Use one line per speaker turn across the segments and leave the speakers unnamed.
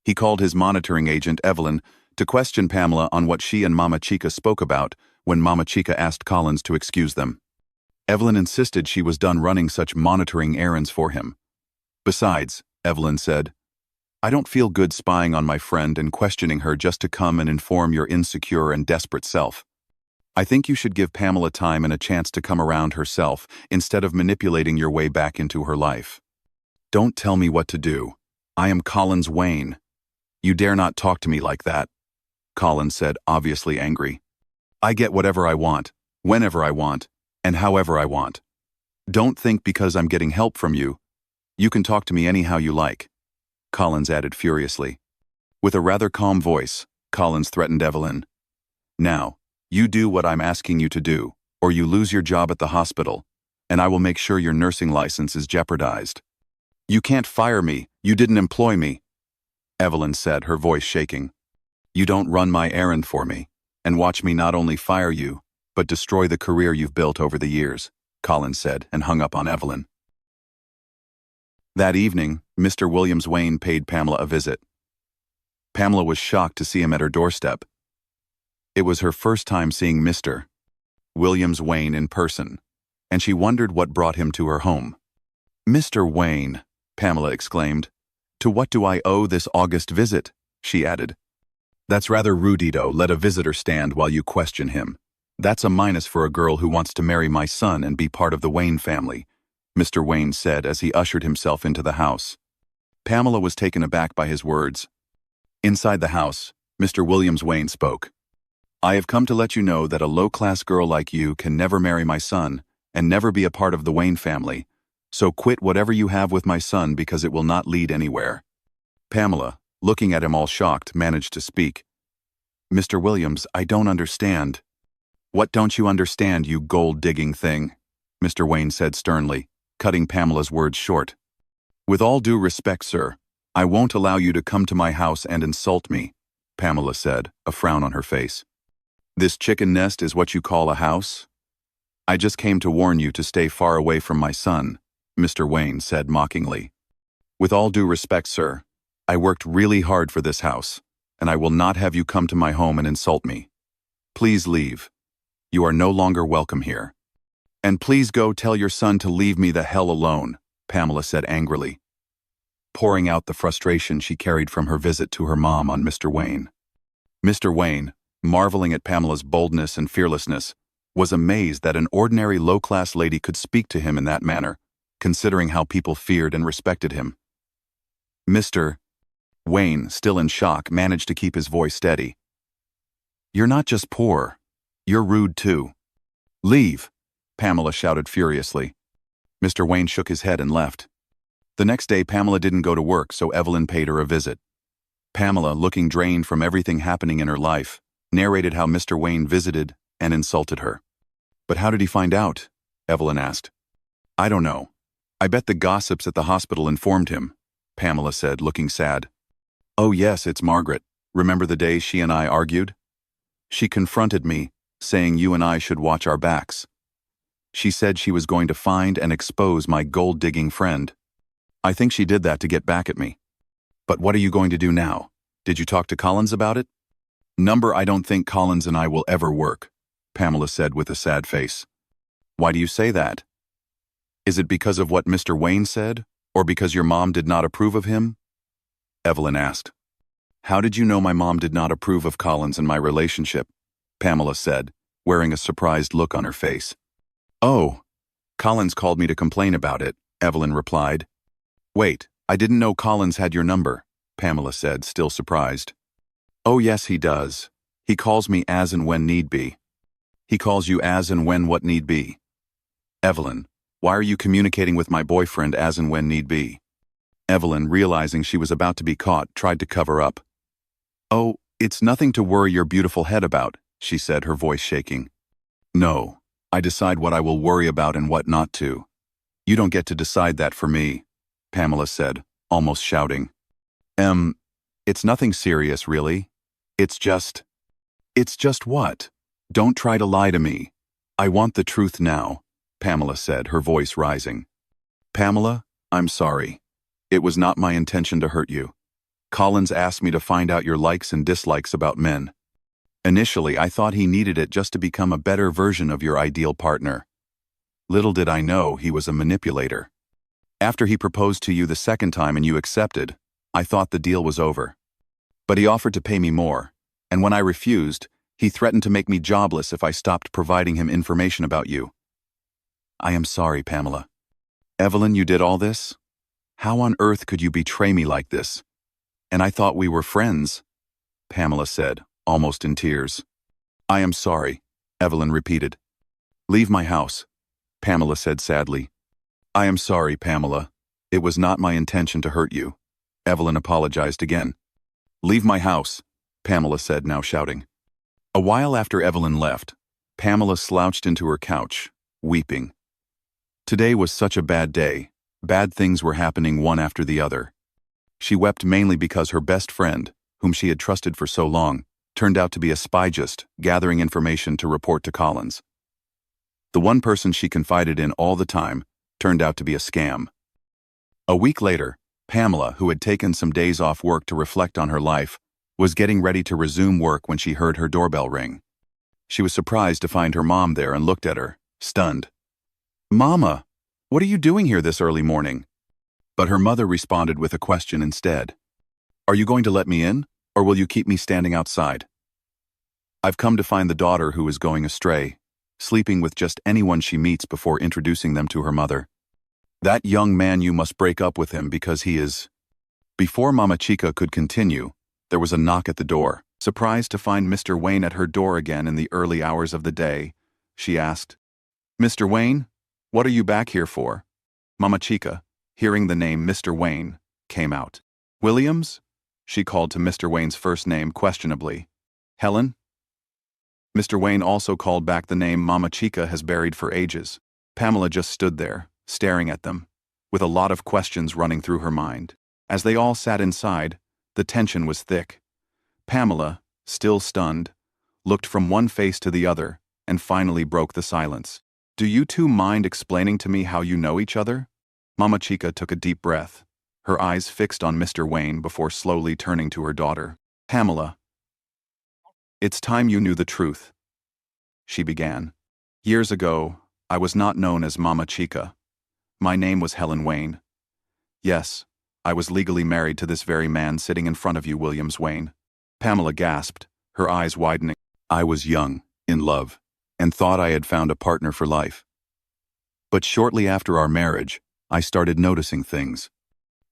He called his monitoring agent, Evelyn, to question Pamela on what she and Mama Chica spoke about when Mama Chica asked Collins to excuse them. Evelyn insisted she was done running such monitoring errands for him. Besides, Evelyn said, I don't feel good spying on my friend and questioning her just to come and inform your insecure and desperate self. I think you should give Pamela time and a chance to come around herself instead of manipulating your way back into her life. Don't tell me what to do. I am Collins Wayne. You dare not talk to me like that, Collins said, obviously angry. I get whatever I want, whenever I want, and however I want. Don't think because I'm getting help from you, you can talk to me anyhow you like, Collins added furiously. With a rather calm voice, Collins threatened Evelyn. Now, you do what I'm asking you to do, or you lose your job at the hospital, and I will make sure your nursing license is jeopardized. You can't fire me, you didn't employ me, Evelyn said, her voice shaking. You don't run my errand for me, and watch me not only fire you, but destroy the career you've built over the years, Collins said, and hung up on Evelyn. That evening, Mr. Williams Wayne paid Pamela a visit. Pamela was shocked to see him at her doorstep. It was her first time seeing Mr. Williams Wayne in person, and she wondered what brought him to her home. Mr. Wayne, Pamela exclaimed. To what do I owe this August visit? She added. That's rather rude, Ito. Let a visitor stand while you question him. That's a minus for a girl who wants to marry my son and be part of the Wayne family, Mr. Wayne said as he ushered himself into the house. Pamela was taken aback by his words. Inside the house, Mr. Williams Wayne spoke. I have come to let you know that a low-class girl like you can never marry my son and never be a part of the Wayne family, so quit whatever you have with my son because it will not lead anywhere. Pamela, looking at him all shocked, managed to speak. Mr. Williams, I don't understand. What don't you understand, you gold-digging thing? Mr. Wayne said sternly, cutting Pamela's words short. With all due respect, sir, I won't allow you to come to my house and insult me, Pamela said, a frown on her face. This chicken nest is what you call a house? I just came to warn you to stay far away from my son, Mr. Wayne said mockingly. With all due respect, sir, I worked really hard for this house, and I will not have you come to my home and insult me. Please leave. You are no longer welcome here. And please go tell your son to leave me the hell alone, Pamela said angrily, pouring out the frustration she carried from her visit to her mom on Mr. Wayne. Mr. Wayne, marveling at Pamela's boldness and fearlessness, was amazed that an ordinary low-class lady could speak to him in that manner, considering how people feared and respected him. Mr. Wayne, still in shock, managed to keep his voice steady. You're not just poor, you're rude too. Leave, Pamela shouted furiously. Mr. Wayne shook his head and left. The next day, Pamela didn't go to work, so Evelyn paid her a visit. Pamela, looking drained from everything happening in her life, narrated how Mr. Wayne visited and insulted her. But how did he find out? Evelyn asked. I don't know. I bet the gossips at the hospital informed him, Pamela said, looking sad. Oh yes, it's Margaret. Remember the day she and I argued? She confronted me, saying you and I should watch our backs. She said she was going to find and expose my gold-digging friend. I think she did that to get back at me. But what are you going to do now? Did you talk to Collins about it? I don't think Collins and I will ever work, Pamela said with a sad face. Why do you say that? Is it because of what Mr. Wayne said, or because your mom did not approve of him? Evelyn asked. How did you know my mom did not approve of Collins and my relationship? Pamela said, wearing a surprised look on her face. Oh, Collins called me to complain about it, Evelyn replied. Wait, I didn't know Collins had your number, Pamela said, still surprised. Oh yes, he does. He calls me as and when need be. He calls you as and when what need be? Evelyn, why are you communicating with my boyfriend as and when need be? Evelyn, realizing she was about to be caught, tried to cover up. Oh, it's nothing to worry your beautiful head about, she said, her voice shaking. No, I decide what I will worry about and what not to. You don't get to decide that for me, Pamela said, almost shouting. It's nothing serious, really. It's just what? Don't try to lie to me. I want the truth now, Pamela said, her voice rising. Pamela, I'm sorry. It was not my intention to hurt you. Collins asked me to find out your likes and dislikes about men. Initially, I thought he needed it just to become a better version of your ideal partner. Little did I know he was a manipulator. After he proposed to you the second time and you accepted, I thought the deal was over. But he offered to pay me more, and when I refused, he threatened to make me jobless if I stopped providing him information about you. I am sorry, Pamela. Evelyn, you did all this? How on earth could you betray me like this? And I thought we were friends, Pamela said, almost in tears. I am sorry, Evelyn repeated. Leave my house, Pamela said sadly. I am sorry, Pamela. It was not my intention to hurt you. Evelyn apologized again. Leave my house, Pamela said, now shouting. A while after Evelyn left, Pamela slouched into her couch, weeping. Today was such a bad day. Bad things were happening one after the other. She wept mainly because her best friend, whom she had trusted for so long, turned out to be a spygist, gathering information to report to Collins. The one person she confided in all the time turned out to be a scam. A week later, Pamela, who had taken some days off work to reflect on her life, was getting ready to resume work when she heard her doorbell ring. She was surprised to find her mom there and looked at her, stunned. Mama, what are you doing here this early morning? But her mother responded with a question instead. Are you going to let me in, or will you keep me standing outside? I've come to find the daughter who is going astray, sleeping with just anyone she meets before introducing them to her mother. That young man, you must break up with him because he is... Before Mama Chica could continue, there was a knock at the door. Surprised to find Mr. Wayne at her door again in the early hours of the day, she asked, Mr. Wayne, what are you back here for? Mama Chica, hearing the name Mr. Wayne, came out. Williams? She called to Mr. Wayne's first name questionably. Helen? Mr. Wayne also called back the name Mama Chica has buried for ages. Pamela just stood there, staring at them, with a lot of questions running through her mind. As they all sat inside, the tension was thick. Pamela, still stunned, looked from one face to the other and finally broke the silence. Do you two mind explaining to me how you know each other? Mama Chica took a deep breath, her eyes fixed on Mr. Wayne before slowly turning to her daughter. Pamela, it's time you knew the truth, she began. Years ago, I was not known as Mama Chica. My name was Helen Wayne. Yes, I was legally married to this very man sitting in front of you, Williams Wayne. Pamela gasped, her eyes widening. I was young, in love, and thought I had found a partner for life. But shortly after our marriage, I started noticing things.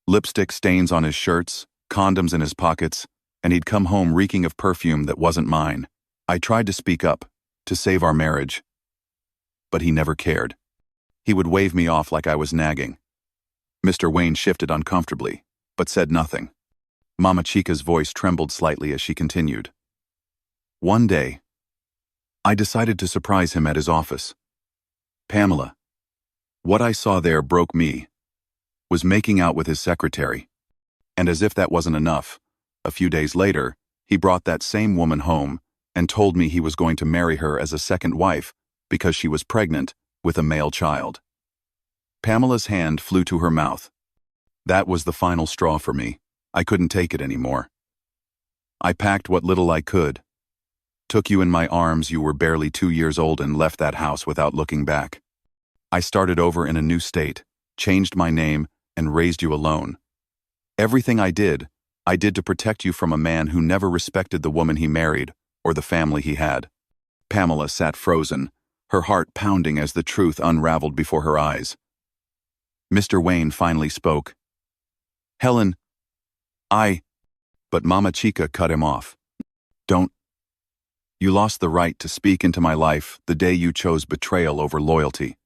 Lipstick stains on his shirts, condoms in his pockets, and he'd come home reeking of perfume that wasn't mine. I tried to speak up, to save our marriage. But he never cared. He would wave me off like I was nagging. Mr. Wayne shifted uncomfortably, but said nothing. Mama Chica's voice trembled slightly as she continued. One day, I decided to surprise him at his office. Pamela, what I saw there broke me. Was making out with his secretary. And as if that wasn't enough, a few days later, he brought that same woman home and told me he was going to marry her as a second wife because she was pregnant with a male child. Pamela's hand flew to her mouth. That was the final straw for me. I couldn't take it anymore. I packed what little I could, took you in my arms, you were barely 2 years old, and left that house without looking back. I started over in a new state, changed my name, and raised you alone. Everything I did to protect you from a man who never respected the woman he married or the family he had. Pamela sat frozen, her heart pounding as the truth unraveled before her eyes. Mr. Wayne finally spoke. Helen, But Mama Chica cut him off. Don't. You lost the right to speak into my life the day you chose betrayal over loyalty.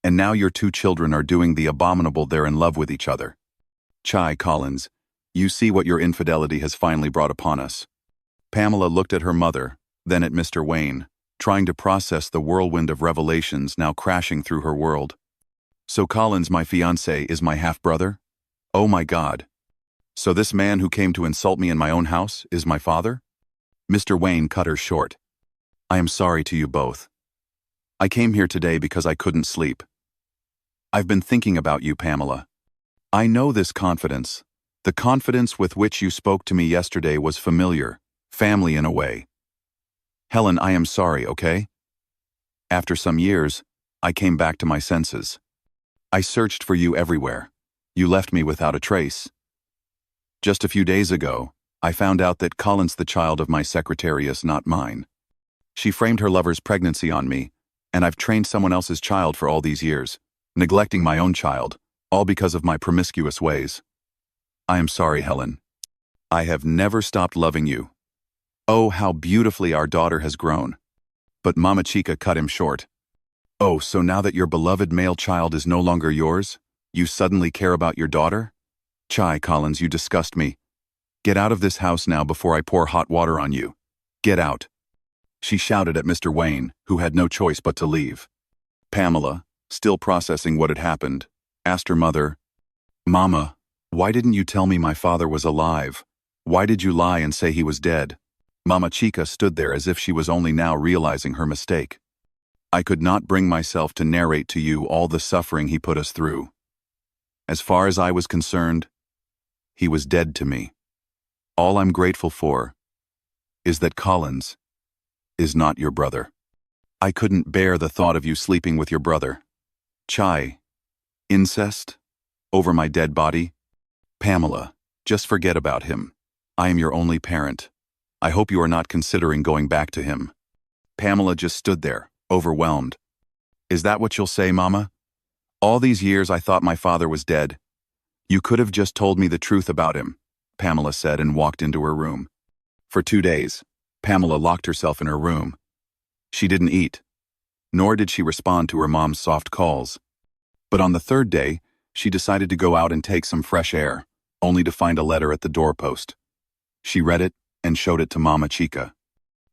And now your 2 children are doing the abominable. They're in love with each other. Chai, Collins, you see what your infidelity has finally brought upon us. Pamela looked at her mother, then at Mr. Wayne, trying to process the whirlwind of revelations now crashing through her world. So Collins, my fiancé, is my half-brother? Oh my God. So this man who came to insult me in my own house is my father? Mr. Wayne cut her short. I am sorry to you both. I came here today because I couldn't sleep. I've been thinking about you, Pamela. I know this confidence, The confidence with which you spoke to me yesterday was familiar, family in a way. Helen, I am sorry, okay? After some years, I came back to my senses. I searched for you everywhere. You left me without a trace. Just a few days ago, I found out that Colin's the child of my secretary is not mine. She framed her lover's pregnancy on me, and I've trained someone else's child for all these years, neglecting my own child, all because of my promiscuous ways. I am sorry, Helen. I have never stopped loving you. Oh, how beautifully our daughter has grown. But Mama Chica cut him short. Oh, so now that your beloved male child is no longer yours, you suddenly care about your daughter? Chai, Collins, you disgust me. Get out of this house now before I pour hot water on you. Get out. She shouted at Mr. Wayne, who had no choice but to leave. Pamela, still processing what had happened, asked her mother, Mama, why didn't you tell me my father was alive? Why did you lie and say he was dead? Mama Chica stood there as if she was only now realizing her mistake. I could not bring myself to narrate to you all the suffering he put us through. As far as I was concerned, he was dead to me. All I'm grateful for is that Collins is not your brother. I couldn't bear the thought of you sleeping with your brother. Chai, incest? Over my dead body? Pamela, just forget about him. I am your only parent. I hope you are not considering going back to him. Pamela just stood there, overwhelmed. Is that what you'll say, Mama? All these years I thought my father was dead. You could have just told me the truth about him, Pamela said and walked into her room. For 2 days, Pamela locked herself in her room. She didn't eat, nor did she respond to her mom's soft calls. But on the 3rd day, she decided to go out and take some fresh air, only to find a letter at the doorpost. She read it and showed it to Mama Chica.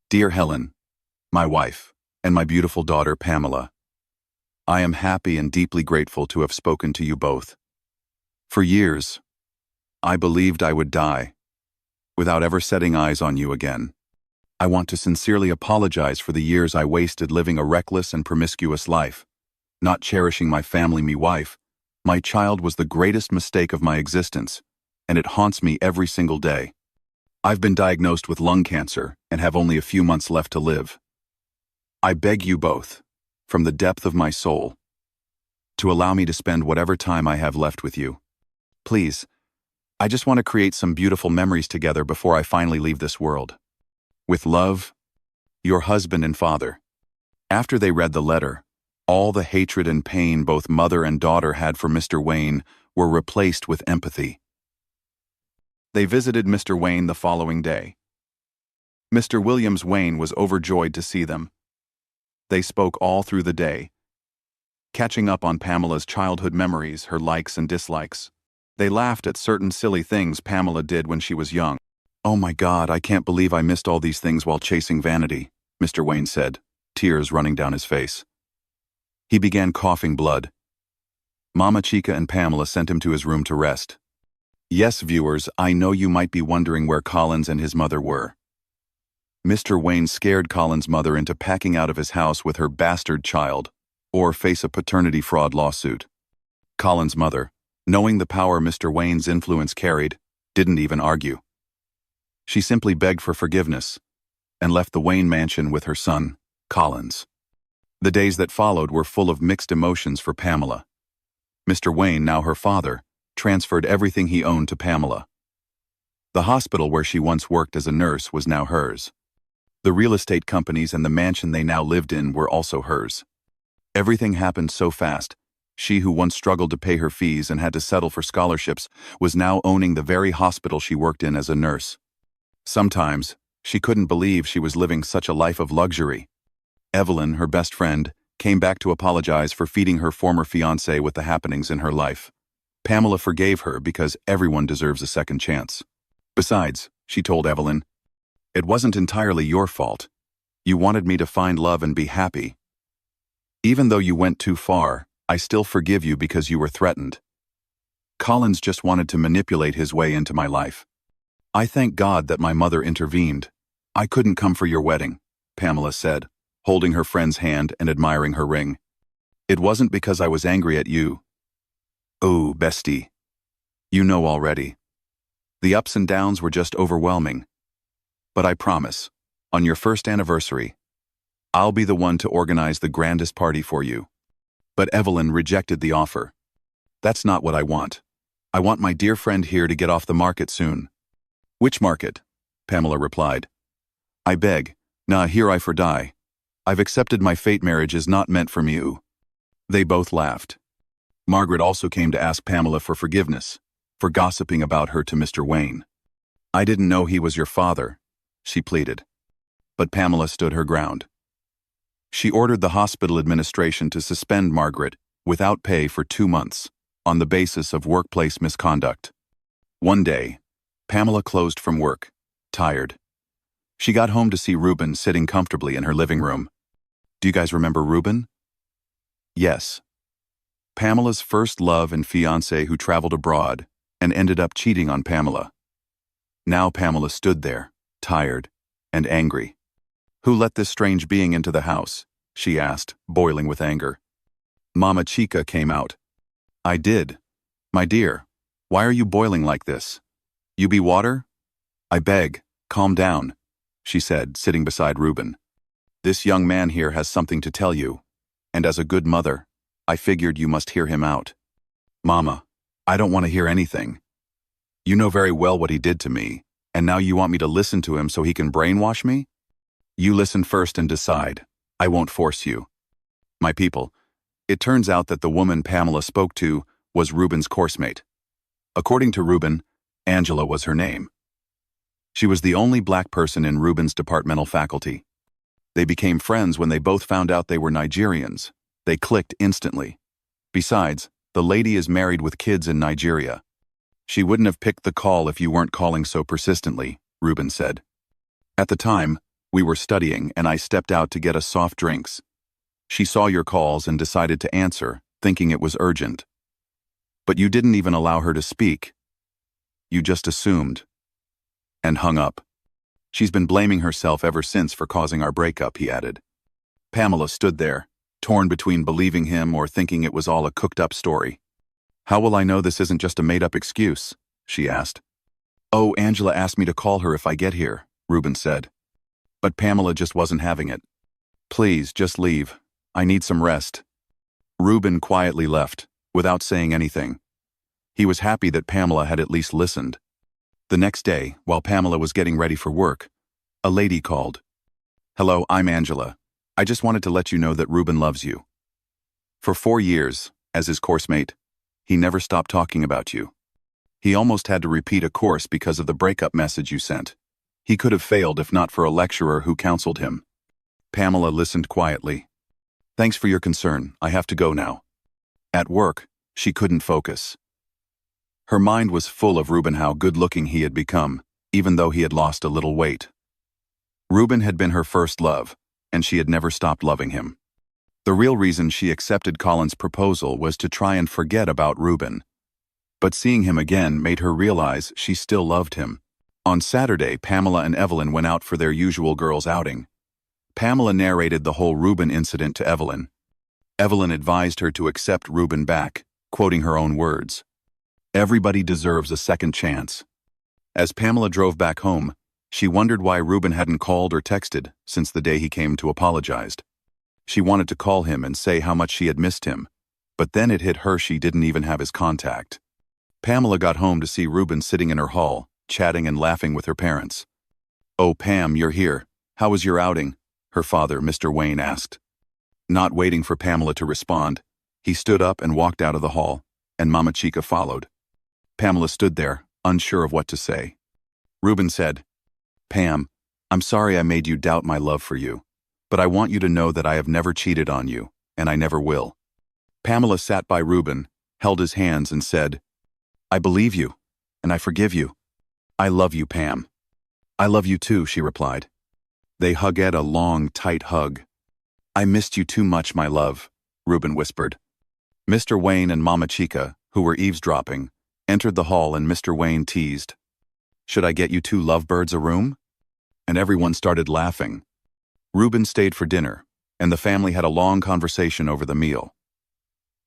Dear Helen, my wife, and my beautiful daughter Pamela, I am happy and deeply grateful to have spoken to you both. For years, I believed I would die, without ever setting eyes on you again. I want to sincerely apologize for the years I wasted living a reckless and promiscuous life, not cherishing my family, me wife. My child was the greatest mistake of my existence, and it haunts me every single day. I've been diagnosed with lung cancer and have only a few months left to live. I beg you both, from the depth of my soul, to allow me to spend whatever time I have left with you. Please, I just want to create some beautiful memories together before I finally leave this world. With love, your husband and father. After they read the letter, all the hatred and pain both mother and daughter had for Mr. Wayne were replaced with empathy. They visited Mr. Wayne the following day. Mr. Williams Wayne was overjoyed to see them. They spoke all through the day, catching up on Pamela's childhood memories, her likes and dislikes. They laughed at certain silly things Pamela did when she was young. Oh my God, I can't believe I missed all these things while chasing vanity, Mr. Wayne said, tears running down his face. He began coughing blood. Mama Chica and Pamela sent him to his room to rest. Yes, viewers, I know you might be wondering where Collins and his mother were. Mr. Wayne scared Collins' mother into packing out of his house with her bastard child, or face a paternity fraud lawsuit. Collins' mother, knowing the power Mr. Wayne's influence carried, didn't even argue. She simply begged for forgiveness and left the Wayne mansion with her son, Collins. The days that followed were full of mixed emotions for Pamela. Mr. Wayne, now her father, transferred everything he owned to Pamela. The hospital where she once worked as a nurse was now hers. The real estate companies and the mansion they now lived in were also hers. Everything happened so fast. She who once struggled to pay her fees and had to settle for scholarships was now owning the very hospital she worked in as a nurse. Sometimes, she couldn't believe she was living such a life of luxury. Evelyn, her best friend, came back to apologize for feeding her former fiancé with the happenings in her life. Pamela forgave her because everyone deserves a second chance. Besides, she told Evelyn, it wasn't entirely your fault. You wanted me to find love and be happy. Even though you went too far, I still forgive you because you were threatened. Collins just wanted to manipulate his way into my life. I thank God that my mother intervened. I couldn't come for your wedding, Pamela said, holding her friend's hand and admiring her ring. It wasn't because I was angry at you. Oh, bestie. You know already. The ups and downs were just overwhelming. But I promise, on your first anniversary, I'll be the one to organize the grandest party for you. But Evelyn rejected the offer. That's not what I want. I want my dear friend here to get off the market soon. Which market? Pamela replied. I beg, nah, here I for die. I've accepted my fate. Marriage is not meant for you. They both laughed. Margaret also came to ask Pamela for forgiveness, for gossiping about her to Mr. Wayne. I didn't know he was your father, she pleaded. But Pamela stood her ground. She ordered the hospital administration to suspend Margaret without pay for 2 months on the basis of workplace misconduct. One day, Pamela closed from work, tired. She got home to see Reuben sitting comfortably in her living room. Do you guys remember Reuben? Yes. Pamela's first love and fiancé who traveled abroad and ended up cheating on Pamela. Now Pamela stood there, tired and angry. Who let this strange being into the house? She asked, boiling with anger. Mama Chica came out. I did. My dear, why are you boiling like this? You be water? I beg, calm down, she said, sitting beside Reuben. This young man here has something to tell you, and as a good mother, I figured you must hear him out. Mama, I don't want to hear anything. You know very well what he did to me, and now you want me to listen to him so he can brainwash me? You listen first and decide. I won't force you. My people, it turns out that the woman Pamela spoke to was Reuben's coursemate. According to Reuben, Angela was her name. She was the only black person in Reuben's departmental faculty. They became friends when they both found out they were Nigerians. They clicked instantly. Besides, the lady is married with kids in Nigeria. She wouldn't have picked the call if you weren't calling so persistently, Reuben said. At the time, we were studying and I stepped out to get us soft drinks. She saw your calls and decided to answer, thinking it was urgent. But you didn't even allow her to speak. You just assumed. And hung up. She's been blaming herself ever since for causing our breakup, he added. Pamela stood there, torn between believing him or thinking it was all a cooked-up story. How will I know this isn't just a made-up excuse? She asked. Oh, Angela asked me to call her if I get here, Reuben said. But Pamela just wasn't having it. Please, just leave. I need some rest. Reuben quietly left, without saying anything. He was happy that Pamela had at least listened. The next day, while Pamela was getting ready for work, a lady called. Hello, I'm Angela. I just wanted to let you know that Reuben loves you. For 4 years, as his coursemate, he never stopped talking about you. He almost had to repeat a course because of the breakup message you sent. He could have failed if not for a lecturer who counseled him. Pamela listened quietly. Thanks for your concern. I have to go now. At work, she couldn't focus. Her mind was full of Reuben, how good-looking he had become, even though he had lost a little weight. Reuben had been her first love, and she had never stopped loving him. The real reason she accepted Colin's proposal was to try and forget about Reuben. But seeing him again made her realize she still loved him. On Saturday, Pamela and Evelyn went out for their usual girls' outing. Pamela narrated the whole Reuben incident to Evelyn. Evelyn advised her to accept Reuben back, quoting her own words. Everybody deserves a second chance. As Pamela drove back home, she wondered why Reuben hadn't called or texted since the day he came to apologize. She wanted to call him and say how much she had missed him, but then it hit her she didn't even have his contact. Pamela got home to see Reuben sitting in her hall, chatting and laughing with her parents. Oh, Pam, you're here. How was your outing? Her father, Mr. Wayne, asked. Not waiting for Pamela to respond, he stood up and walked out of the hall, and Mama Chica followed. Pamela stood there, unsure of what to say. Reuben said, Pam, I'm sorry I made you doubt my love for you, but I want you to know that I have never cheated on you, and I never will. Pamela sat by Reuben, held his hands and said, I believe you, and I forgive you. I love you, Pam. I love you too, she replied. They hugged a long, tight hug. I missed you too much, my love, Reuben whispered. Mr. Wayne and Mama Chica, who were eavesdropping, entered the hall and Mr. Wayne teased, Should I get you 2 lovebirds a room? And everyone started laughing. Reuben stayed for dinner, and the family had a long conversation over the meal.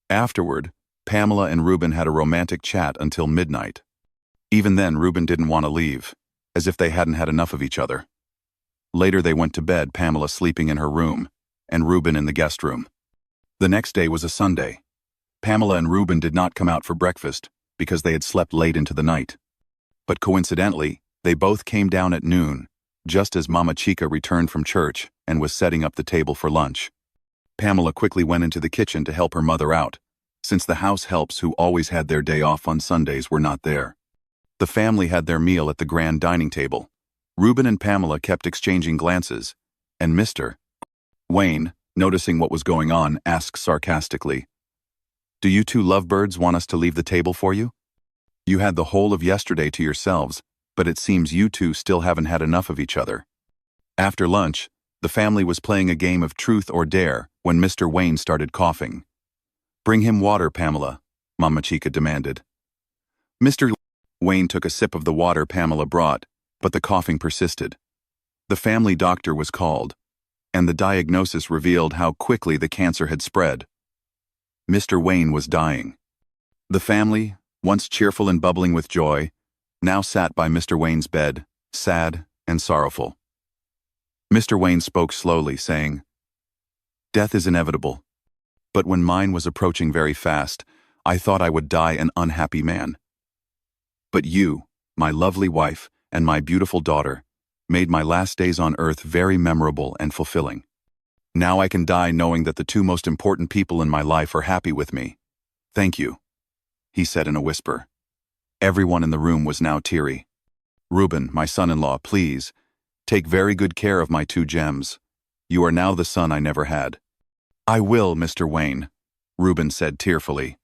Afterward, Pamela and Reuben had a romantic chat until midnight. Even then, Reuben didn't want to leave, as if they hadn't had enough of each other. Later they went to bed, Pamela sleeping in her room, and Reuben in the guest room. The next day was a Sunday. Pamela and Reuben did not come out for breakfast because they had slept late into the night. But coincidentally, they both came down at noon, just as Mama Chica returned from church and was setting up the table for lunch. Pamela quickly went into the kitchen to help her mother out, since the house helps who always had their day off on Sundays were not there. The family had their meal at the grand dining table. Reuben and Pamela kept exchanging glances, and Mr. Wayne, noticing what was going on, asked sarcastically, "Do you two lovebirds want us to leave the table for you? You had the whole of yesterday to yourselves, but it seems you two still haven't had enough of each other." After lunch, the family was playing a game of truth or dare when Mr. Wayne started coughing. "Bring him water, Pamela," Mama Chica demanded. Mr. Wayne took a sip of the water Pamela brought, but the coughing persisted. The family doctor was called, and the diagnosis revealed how quickly the cancer had spread. Mr. Wayne was dying. The family, once cheerful and bubbling with joy, now sat by Mr. Wayne's bed, sad and sorrowful. Mr. Wayne spoke slowly, saying, "Death is inevitable, but when mine was approaching very fast, I thought I would die an unhappy man. But you, my lovely wife, and my beautiful daughter, made my last days on earth very memorable and fulfilling. Now I can die knowing that the two most important people in my life are happy with me. Thank you," he said in a whisper. Everyone in the room was now teary. "Reuben, my son-in-law, please, take very good care of my two gems. You are now the son I never had." "I will, Mr. Wayne," Reuben said tearfully.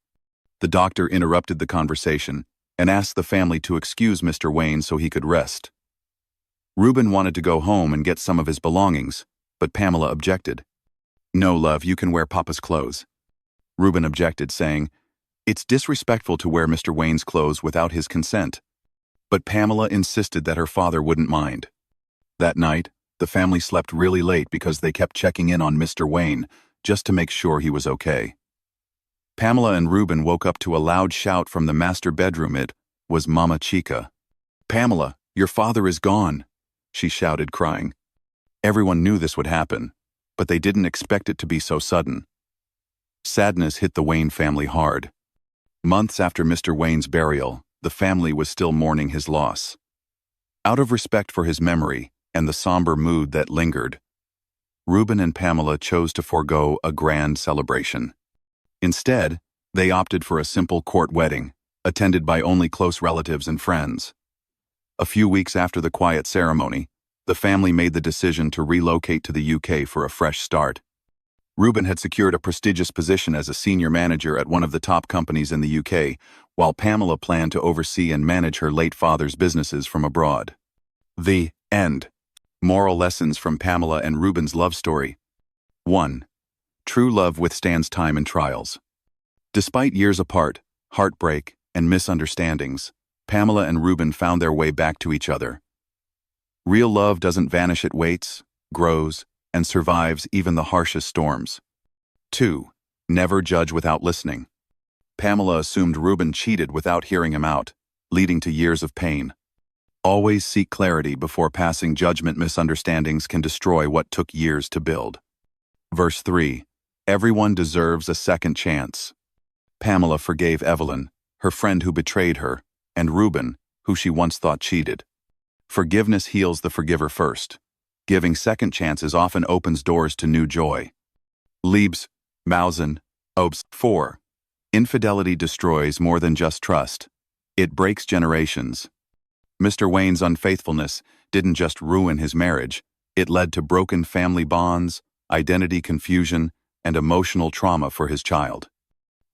The doctor interrupted the conversation and asked the family to excuse Mr. Wayne so he could rest. Reuben wanted to go home and get some of his belongings, but Pamela objected. "No, love, you can wear Papa's clothes." Reuben objected, saying, "It's disrespectful to wear Mr. Wayne's clothes without his consent." But Pamela insisted that her father wouldn't mind. That night, the family slept really late because they kept checking in on Mr. Wayne just to make sure he was okay. Pamela and Reuben woke up to a loud shout from the master bedroom. It was Mama Chica. "Pamela, your father is gone," she shouted, crying. Everyone knew this would happen, but they didn't expect it to be so sudden. Sadness hit the Wayne family hard. Months after Mr. Wayne's burial, the family was still mourning his loss. Out of respect for his memory and the somber mood that lingered, Reuben and Pamela chose to forego a grand celebration. Instead, they opted for a simple court wedding, attended by only close relatives and friends. A few weeks after the quiet ceremony, the family made the decision to relocate to the UK for a fresh start. Reuben had secured a prestigious position as a senior manager at one of the top companies in the UK, while Pamela planned to oversee and manage her late father's businesses from abroad. The end. Moral lessons from Pamela and Reuben's love story. 1. True love withstands time and trials. Despite years apart, heartbreak, and misunderstandings, Pamela and Reuben found their way back to each other. Real love doesn't vanish, it waits, grows, and survives even the harshest storms. 2. Never judge without listening. Pamela assumed Reuben cheated without hearing him out, leading to years of pain. Always seek clarity before passing judgment. Misunderstandings can destroy what took years to build. Verse 3. Everyone deserves a second chance. Pamela forgave Evelyn, her friend who betrayed her, and Reuben, who she once thought cheated. Forgiveness heals the forgiver first. Giving second chances often opens doors to new joy. Liebes, Mausen, Obst. 4. Infidelity destroys more than just trust. It breaks generations. Mr. Wayne's unfaithfulness didn't just ruin his marriage, it led to broken family bonds, identity confusion, and emotional trauma for his child.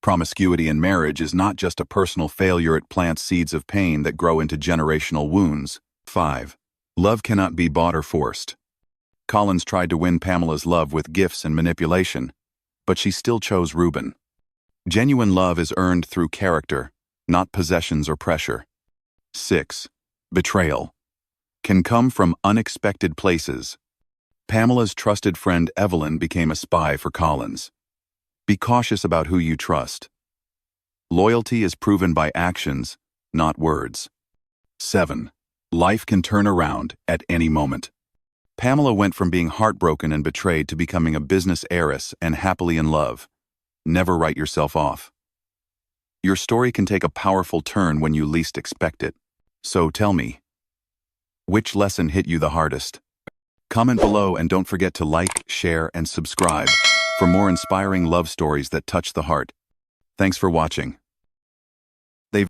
Promiscuity in marriage is not just a personal failure, it plants seeds of pain that grow into generational wounds. 5. Love cannot be bought or forced. Collins tried to win Pamela's love with gifts and manipulation, but she still chose Reuben. Genuine love is earned through character, not possessions or pressure. 6. Betrayal can come from unexpected places. Pamela's trusted friend Evelyn became a spy for Collins. Be cautious about who you trust. Loyalty is proven by actions, not words. 7. Life can turn around at any moment. Pamela went from being heartbroken and betrayed to becoming a business heiress and happily in love. Never write yourself off. Your story can take a powerful turn when you least expect it. So tell me, which lesson hit you the hardest? Comment below and don't forget to like, share, and subscribe for more inspiring love stories that touch the heart. Thanks for watching.